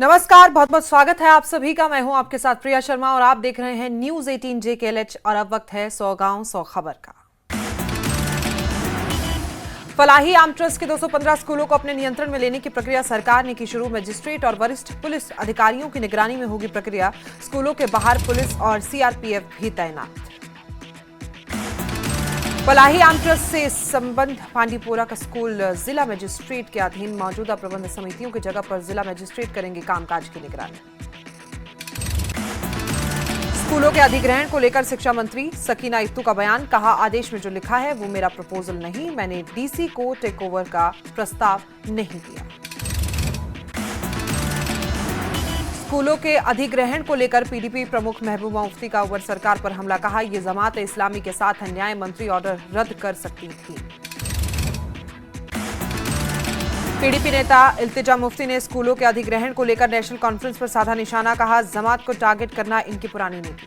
नमस्कार, बहुत बहुत स्वागत है आप सभी का। मैं हूं आपके साथ प्रिया शर्मा और आप देख रहे हैं न्यूज 18 JKLH और अब वक्त है 100 गांव 100 खबर का। फलाही आम ट्रस्ट के 215 स्कूलों को अपने नियंत्रण में लेने की प्रक्रिया सरकार ने की शुरू। मजिस्ट्रेट और वरिष्ठ पुलिस अधिकारियों की निगरानी में होगी प्रक्रिया। स्कूलों के बाहर पुलिस और CRPF भी तैनात। फलाही आम ट्रस्ट से संबंध बांडीपोरा का स्कूल जिला मजिस्ट्रेट के अधीन मौजूदा प्रबंध समितियों की जगह पर जिला मजिस्ट्रेट करेंगे कामकाज की निगरानी। स्कूलों के अधिग्रहण को लेकर शिक्षा मंत्री सकीना इत्तू का बयान। कहा, आदेश में जो लिखा है वो मेरा प्रपोजल नहीं, मैंने DC को टेक ओवर का प्रस्ताव नहीं दिया। स्कूलों के अधिग्रहण को लेकर PDP प्रमुख महबूबा मुफ्ती का ओवर सरकार पर हमला। कहा, यह जमात इस्लामी के साथ अन्याय, मंत्री ऑर्डर रद्द कर सकती थी। PDP नेता इल्तिजा मुफ्ती ने स्कूलों के अधिग्रहण को लेकर नेशनल कॉन्फ्रेंस पर साधा निशाना। कहा, जमात को टारगेट करना इनकी पुरानी नीति।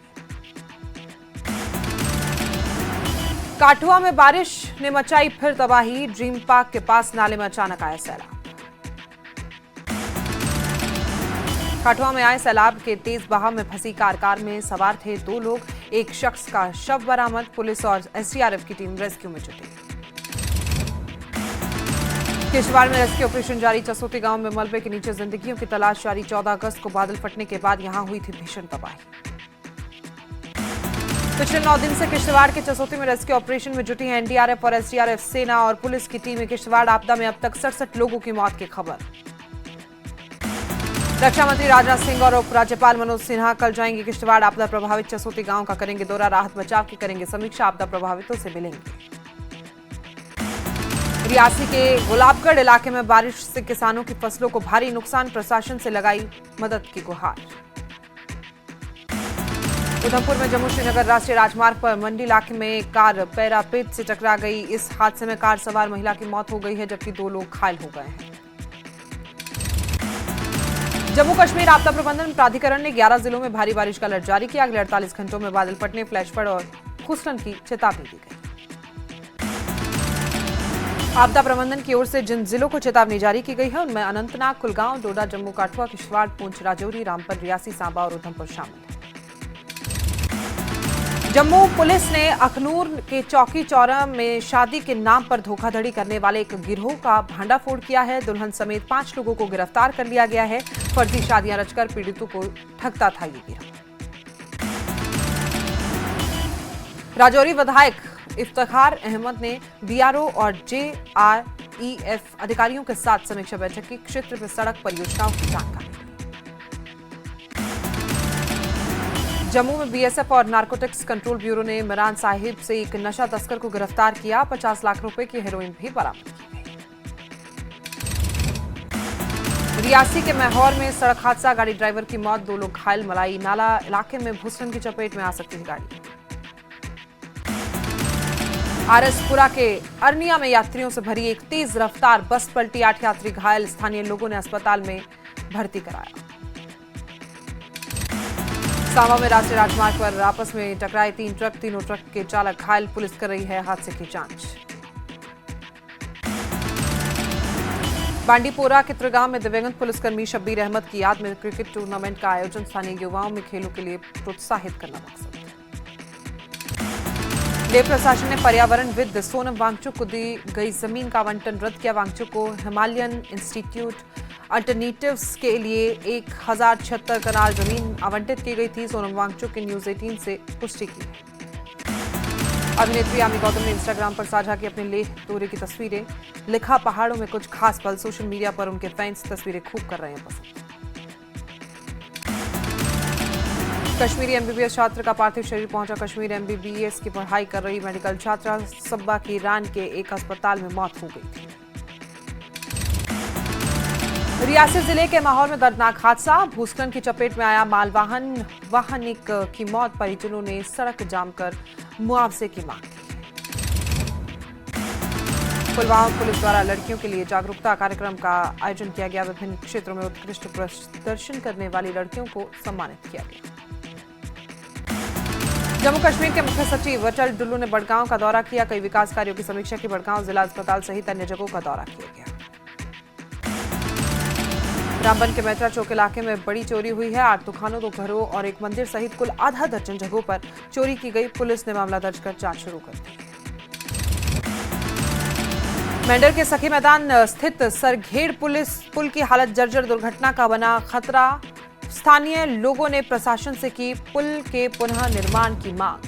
काठुआ में बारिश ने मचाई फिर तबाही। ड्रीम पार्क के पास नाले में अचानक आया सैलाब। काठुआ में आए सैलाब के तेज बहाव में फंसी कार में सवार थे 2 लोग। एक शख्स का शव बरामद। पुलिस और SDRF की टीम रेस्क्यू में जुटी। किश्तवाड़ में रेस्क्यू ऑपरेशन जारी। चसोती गांव में मलबे के नीचे जिंदगियों की तलाश जारी। 14 अगस्त को बादल फटने के बाद यहां हुई थी भीषण तबाही। पिछले 9 दिन से किश्तवाड़ के चसोती में रेस्क्यू ऑपरेशन में जुटी है NDRF और SDRF, सेना और पुलिस की टीमें। किश्तवाड़ आपदा में अब तक 67 लोगों की मौत की खबर। रक्षा मंत्री राजनाथ सिंह और उपराज्यपाल मनोज सिन्हा कल जाएंगे किश्तवाड़। आपदा प्रभावित चसोती गांव का करेंगे दौरा। राहत बचाव की करेंगे समीक्षा। आपदा प्रभावितों से मिलेंगे। रियासी के गुलाबगढ़ इलाके में बारिश से किसानों की फसलों को भारी नुकसान। प्रशासन से लगाई मदद की गुहार। उधमपुर में जम्मू श्रीनगर राष्ट्रीय राजमार्ग पर मंडी इलाके में एक कार पैरापेट से टकरा गई। इस हादसे में कार सवार महिला की मौत हो गई है जबकि 2 लोग घायल हो गए हैं। जम्मू कश्मीर आपदा प्रबंधन प्राधिकरण ने 11 जिलों में भारी बारिश का अलर्ट जारी किया। अगले 48 घंटों में बादल फटने, फ्लैश फ्लड और भूस्खलन की चेतावनी दी गई। आपदा प्रबंधन की ओर से जिन जिलों को चेतावनी जारी की गई है उनमें अनंतनाग, कुलगांव, डोडा, जम्मू काठुआ, किश्तवाड़, पुंछ, राजौरी, रामबन, रियासी, सांबा और उधमपुर शामिल है। जम्मू पुलिस ने अखनूर के चौकी चौरा में शादी के नाम पर धोखाधड़ी करने वाले एक गिरोह का भांडाफोड़ किया है। दुल्हन समेत 5 लोगों को गिरफ्तार कर लिया गया है। फर्जी शादियां रचकर पीड़ितों को ठगता था ये गिरोह। राजौरी विधायक इफ्तिखार अहमद ने BRO और JREF अधिकारियों के साथ समीक्षा बैठक की। क्षेत्र में सड़क परियोजनाओं की जानकारी। जम्मू में BSF और नारकोटिक्स कंट्रोल ब्यूरो ने मिरान साहिब से एक नशा तस्कर को गिरफ्तार किया। 50 लाख रुपए की हेरोइन भी बरामद की गई। रियासी के मैहौर में सड़क हादसा। गाड़ी ड्राइवर की मौत, 2 लोग घायल। मलाई नाला इलाके में भूस्खलन की चपेट में आ सकती है गाड़ी। RSपुरा के अरनिया में यात्रियों से भरी एक तेज रफ्तार बस पलटी। 8 यात्री घायल। स्थानीय लोगों ने अस्पताल में भर्ती कराया। सांबा में राष्ट्रीय राजमार्ग पर आपस में टकराए 3 ट्रक। तीनों ट्रक के चालक घायल। पुलिस कर रही है हादसे की जांच। बांडीपोरा के त्रिगांव में दिवंगत पुलिसकर्मी शब्बीर अहमद की याद में क्रिकेट टूर्नामेंट का आयोजन। स्थानीय युवाओं में खेलों के लिए प्रोत्साहित करना मकसद। लेह प्रशासन ने पर्यावरणविद सोनम वांगचुक को दी गई जमीन का आवंटन रद्द किया। वांगचुक को हिमालयन इंस्टीट्यूट अल्टरनेटिव्स के लिए 1076 कनाल जमीन आवंटित की गई थी। सोनम वांगचुक की न्यूज 18 से पुष्टि की। अभिनेत्री यामी गौतम ने इंस्टाग्राम पर साझा की अपने लेह दौरे की तस्वीरें। लिखा, पहाड़ों में कुछ खास पल। सोशल मीडिया पर उनके फैंस तस्वीरें खूब कर रहे हैं पसंद। कश्मीरी MBBS छात्र का पार्थिव शरीर पहुंचा। कश्मीर MBBS की पढ़ाई कर रही मेडिकल छात्रा सब्बा की ईरान के एक अस्पताल में मौत हो गई थी। रियासी जिले के माहौल में दर्दनाक हादसा। भूस्खलन की चपेट में आया मालवाहन वाहन। एक की मौत। परिजनों ने सड़क जाम कर मुआवजे की मांग की। पुलवामा पुलिस द्वारा लड़कियों के लिए जागरूकता कार्यक्रम का आयोजन किया गया। विभिन्न क्षेत्रों में उत्कृष्ट प्रदर्शन करने वाली लड़कियों को सम्मानित किया गया। जम्मू कश्मीर के मुख्य सचिव अटल डुल्लू ने बड़गांव का दौरा किया। कई विकास कार्यों की समीक्षा की। बड़गांव जिला अस्पताल सहित अन्य जगहों का दौरा किया गया। रामबन के मैत्रा चौक इलाके में बड़ी चोरी हुई है। 8 दुकानों, 2 घरों और एक मंदिर सहित कुल आधा दर्जन जगहों पर चोरी की गई। पुलिस ने मामला दर्ज कर जांच शुरू कर दी। मेंढर के सखी मैदान स्थित सरघेड़ पुल की हालत जर्जर, दुर्घटना का बना खतरा। स्थानीय लोगों ने प्रशासन से की पुल के पुनः निर्माण की मांग।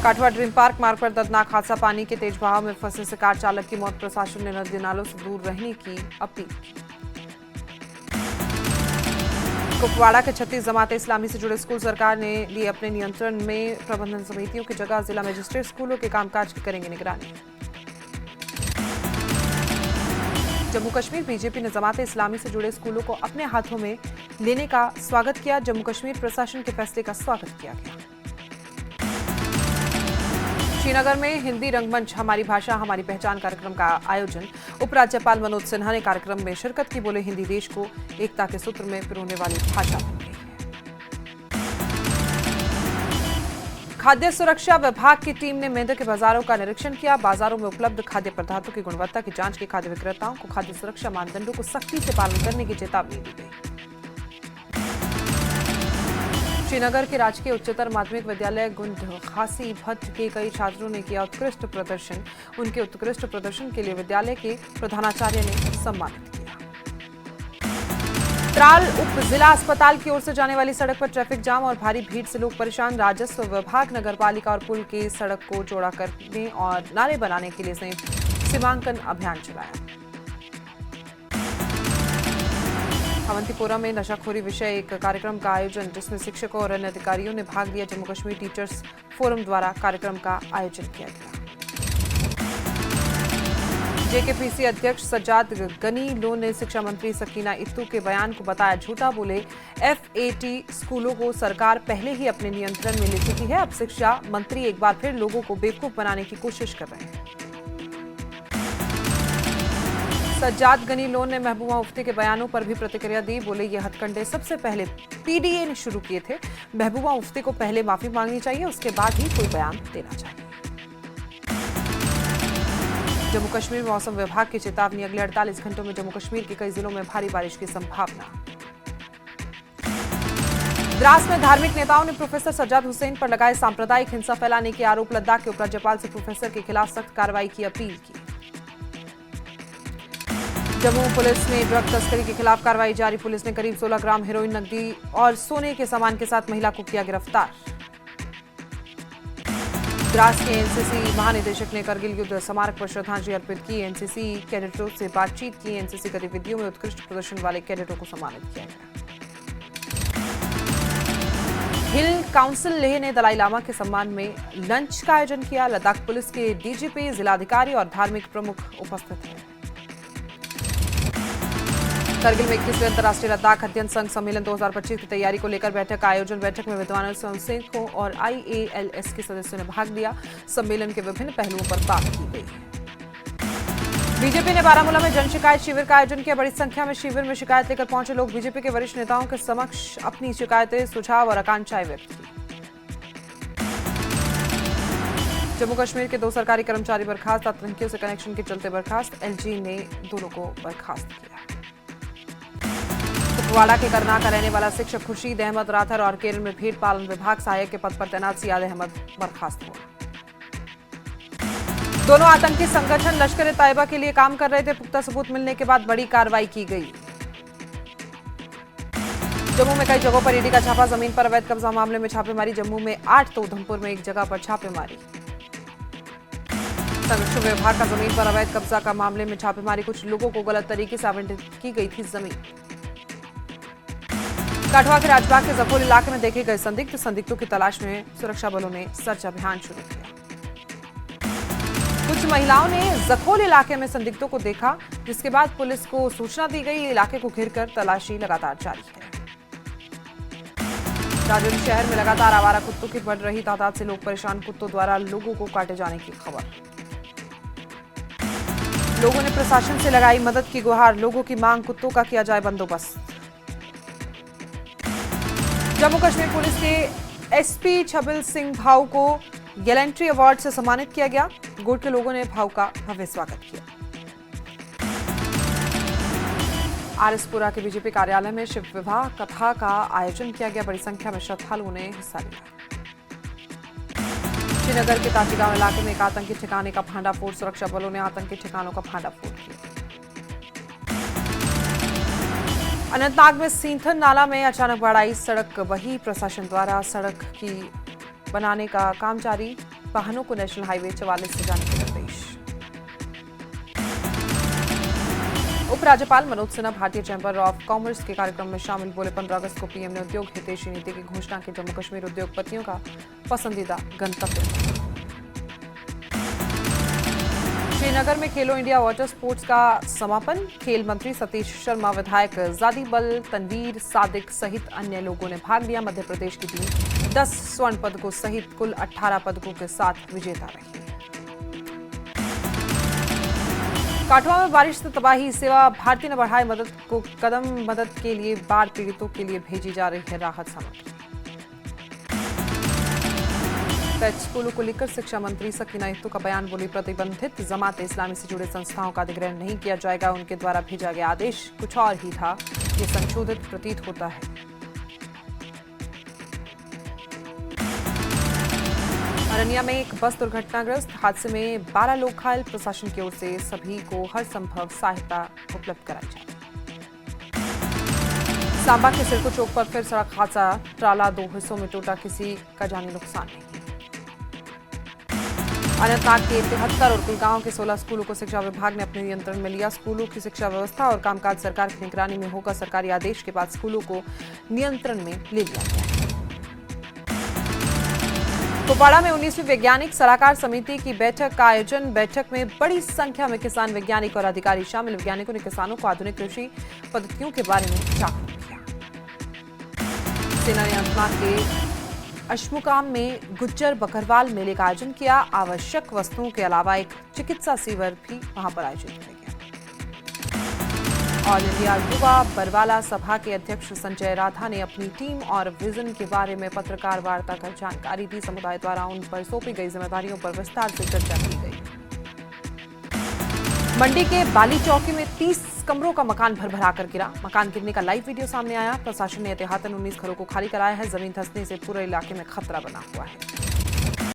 काठवा ड्रीम पार्क मार्ग पर दर्दनाक हादसा, पानी के तेज बहाव में फंसे से कार चालक की मौत। प्रशासन ने नदी नालों से दूर रहने की अपील की। कुपवाड़ा के 36 जमाते इस्लामी से जुड़े स्कूल सरकार ने लिए अपने नियंत्रण में। प्रबंधन समितियों की जगह जिला मजिस्ट्रेट स्कूलों के कामकाज की करेंगे निगरानी। जम्मू कश्मीर बीजेपी ने जमाते इस्लामी से जुड़े स्कूलों को अपने हाथों में लेने का स्वागत किया। जम्मू कश्मीर प्रशासन के फैसले का स्वागत किया गया। श्रीनगर में हिंदी रंगमंच हमारी भाषा हमारी पहचान कार्यक्रम का आयोजन। उपराज्यपाल मनोज सिन्हा ने कार्यक्रम में शिरकत की। बोले, हिंदी देश को एकता के सूत्र में पिरोने वाली भाषा बन गई है। खाद्य सुरक्षा विभाग की टीम ने मेंढर के बाजारों का निरीक्षण किया। बाजारों में उपलब्ध खाद्य पदार्थों की गुणवत्ता की जांच की। खाद्य विक्रेताओं को खाद्य सुरक्षा मानदंडों को सख्ती से पालन करने की चेतावनी दी गई। श्रीनगर के राजकीय उच्चतर माध्यमिक विद्यालय गुंड खासी भट्ट के कई छात्रों ने किया उत्कृष्ट प्रदर्शन। उनके उत्कृष्ट प्रदर्शन के लिए विद्यालय के प्रधानाचार्य ने सम्मानित किया। त्राल उप जिला अस्पताल की ओर से जाने वाली सड़क पर ट्रैफिक जाम और भारी भीड़ से लोग परेशान। राजस्व विभाग, नगरपालिका और पुल की सड़क को चौड़ा करने और नाले बनाने के लिए संयुक्त सीमांकन अभियान चलाया। अवंतीपोरा में नशाखोरी विषय एक कार्यक्रम का आयोजन, जिसमें शिक्षकों और अन्य अधिकारियों ने भाग लिया। जम्मू कश्मीर टीचर्स फोरम द्वारा कार्यक्रम का आयोजन किया गया। जेकेपीसी अध्यक्ष सज्जाद गनी लो ने शिक्षा मंत्री सकीना इत्तू के बयान को बताया झूठा। बोले, एफएटी स्कूलों को सरकार पहले ही अपने नियंत्रण में ले चुकी है। अब शिक्षा मंत्री एक बार फिर लोगों को बेवकूफ बनाने की कोशिश कर रहे हैं। सज्जाद गनी लोन ने महबूबा मुफ्ती के बयानों पर भी प्रतिक्रिया दी। बोले, ये हथकंडे सबसे पहले पीडीए ने शुरू किए थे। महबूबा मुफ्ती को पहले माफी मांगनी चाहिए, उसके बाद ही कोई बयान देना चाहिए। जम्मू कश्मीर मौसम विभाग की चेतावनी, अगले 48 घंटों में जम्मू कश्मीर के कई जिलों में भारी बारिश की संभावना। द्रास में धार्मिक नेताओं ने प्रोफेसर सज्जाद हुसैन पर लगाए सांप्रदायिक हिंसा फैलाने के आरोप। लद्दाख के उपराज्यपाल से प्रोफेसर के खिलाफ सख्त कार्रवाई की अपील की। जम्मू पुलिस ने ड्रग तस्करी के खिलाफ कार्रवाई जारी। पुलिस ने करीब 16 ग्राम हेरोइन, नकदी और सोने के सामान के साथ महिला को किया गिरफ्तार। द्रास के एनसीसी महानिदेशक ने करगिल युद्ध स्मारक पर श्रद्धांजलि अर्पित की। एनसीसी कैडेटों से बातचीत की। एनसीसी गतिविधियों में उत्कृष्ट प्रदर्शन वाले कैडेटों को सम्मानित किया गया। हिल काउंसिल लेह ने दलाई लामा के सम्मान में लंच का आयोजन किया। लद्दाख पुलिस के डीजीपी, जिलाधिकारी और धार्मिक प्रमुख उपस्थित हैं। करगिल में 21वें अंतर्राष्ट्रीय लद्दाख अध्ययन संघ सम्मेलन 2025 की तैयारी को लेकर बैठक का आयोजन। बैठक में विद्वानों, स्वयंसेवकों और IALS के सदस्यों ने भाग लिया। सम्मेलन के विभिन्न पहलुओं पर बात की गई। बीजेपी ने बारामूला में जन शिकायत शिविर का आयोजन किया। बड़ी संख्या में शिविर में शिकायत लेकर पहुंचे लोग बीजेपी के वरिष्ठ नेताओं के समक्ष अपनी शिकायतें, सुझाव और आकांक्षाएं व्यक्त की। जम्मू कश्मीर के 2 सरकारी कर्मचारी बर्खास्त, आतंकियों से कनेक्शन के चलते बर्खास्त। LG ने दोनों को बर्खास्त किया। कुपवाड़ा के करना का रहने वाला शिक्षक खुर्शीद अहमद राथर और केरल में भेड़ पालन विभाग सहायक के पद पर तैनात सियाद अहमद बर्खास्त हुआ। दोनों आतंकी संगठन लश्कर-ए-तैयबा के लिए काम कर रहे थे। पुख्ता सबूत मिलने के बाद बड़ी कार्रवाई की गई। जम्मू में कई जगहों पर ईडी का छापा। जमीन पर अवैध कब्जा मामले में छापेमारी। जम्मू में 8 तो उधमपुर में एक जगह पर छापेमारी। संरक्षण विभाग का जमीन पर अवैध कब्जा का मामले में छापेमारी। कुछ लोगों को गलत तरीके से आवंटित की गई थी जमीन। काठवा के राजबाग के जखोल इलाके में देखे गए संदिग्धों की तलाश में सुरक्षा बलों ने सर्च अभियान शुरू किया। कुछ महिलाओं ने जखोल इलाके में संदिग्धों को देखा, जिसके बाद पुलिस को सूचना दी गई। इलाके को घेरकर तलाशी लगातार जारी है। राजौरी शहर में लगातार आवारा कुत्तों की बढ़ रही तादाद से लोग परेशान। कुत्तों द्वारा लोगों को काटे जाने की खबर। लोगों ने प्रशासन से लगाई मदद की गुहार। लोगों की मांग, कुत्तों का किया जाए बंदोबस्त। जम्मू कश्मीर पुलिस के एसपी छबिल सिंह भाऊ को गैलेंट्री अवार्ड से सम्मानित किया गया। गुट के लोगों ने भाऊ का भव्य स्वागत किया। आरएसपुरा के बीजेपी कार्यालय में शिव विवाह कथा का आयोजन किया गया। बड़ी संख्या में श्रद्धालुओं ने हिस्सा लिया। श्रीनगर के ताटीगांव इलाके में एक आतंकी ठिकाने का भांडाफोड़। सुरक्षा बलों ने आतंकी ठिकानों का भांडाफोड़ किया। अनंतनाग में सींथन नाला में अचानक बाढ़ आई। सड़क वही प्रशासन द्वारा सड़क की बनाने का काम जारी। वाहनों को नेशनल हाईवे 44 से जाने के निर्देश। उपराज्यपाल मनोज सिन्हा भारतीय चैंबर ऑफ कॉमर्स के कार्यक्रम में शामिल। बोले 15 अगस्त को पीएम ने उद्योग हितैषी नीति की घोषणा की। जम्मू कश्मीर उद्योगपतियों का पसंदीदा गंतव्य। श्रीनगर में खेलो इंडिया वाटर स्पोर्ट्स का समापन। खेल मंत्री सतीश शर्मा, विधायक जादी बल, तनवीर सादिक सहित अन्य लोगों ने भाग लिया। मध्य प्रदेश की टीम 10 स्वर्ण पदकों सहित कुल 18 पदकों के साथ विजेता रही। काठवा में बारिश से तबाही। सेवा भारती ने बढ़ाए मदद को कदम। मदद के लिए बाढ़ पीड़ितों के लिए भेजी जा रही है राहत सामग्री। पेट स्कूलों को लेकर शिक्षा मंत्री सकीना इत्तू का बयान। बोली प्रतिबंधित जमात इस्लामी से जुड़े संस्थाओं का अधिग्रहण नहीं किया जाएगा। उनके द्वारा भेजा गया आदेश कुछ और ही था, ये संशोधित प्रतीत होता है। अरनिया में एक बस दुर्घटनाग्रस्त। हादसे में 12 लोग घायल। प्रशासन की ओर से सभी को हर संभव सहायता उपलब्ध कराई जाए। सांबा के सिरको चौक पर फिर सड़क हादसा। ट्राला 2 हिस्सों में टूटा। किसी का जानी नुकसान नहीं। अनंतनाग के 73 और कुलगांव के 16 स्कूलों को शिक्षा विभाग ने अपने नियंत्रण में लिया। स्कूलों की शिक्षा व्यवस्था और कामकाज सरकार की निगरानी में होगा। सरकारी आदेश के बाद स्कूलों को नियंत्रण में ले लिया गया है। कुपवाड़ा में 19वीं वैज्ञानिक सलाहकार समिति की बैठक का आयोजन। बैठक में बड़ी संख्या में किसान, वैज्ञानिक और अधिकारी शामिल। वैज्ञानिकों ने किसानों को आधुनिक कृषि पद्धतियों के बारे में जागरूक किया। सेना ने अनंतनाग के अशमुकाम में गुज्जर बकरवाल मेले का आयोजन किया। आवश्यक वस्तुओं के अलावा एक चिकित्सा शिविर भी वहां पर आयोजित किया गया। ऑल इंडिया युवा बरवाला सभा के अध्यक्ष संजय राधा ने अपनी टीम और विजन के बारे में पत्रकार वार्ता कर जानकारी दी। समुदाय द्वारा उन पर सौंपी गई जिम्मेदारियों पर विस्तार से चर्चा की गई। मंडी के बाली चौकी में 30 कमरों का मकान भरभरा कर गिरा। मकान गिरने का लाइव वीडियो सामने आया। प्रशासन ने एहतियातन 19 घरों को खाली कराया है। जमीन धंसने से पूरे इलाके में खतरा बना हुआ है।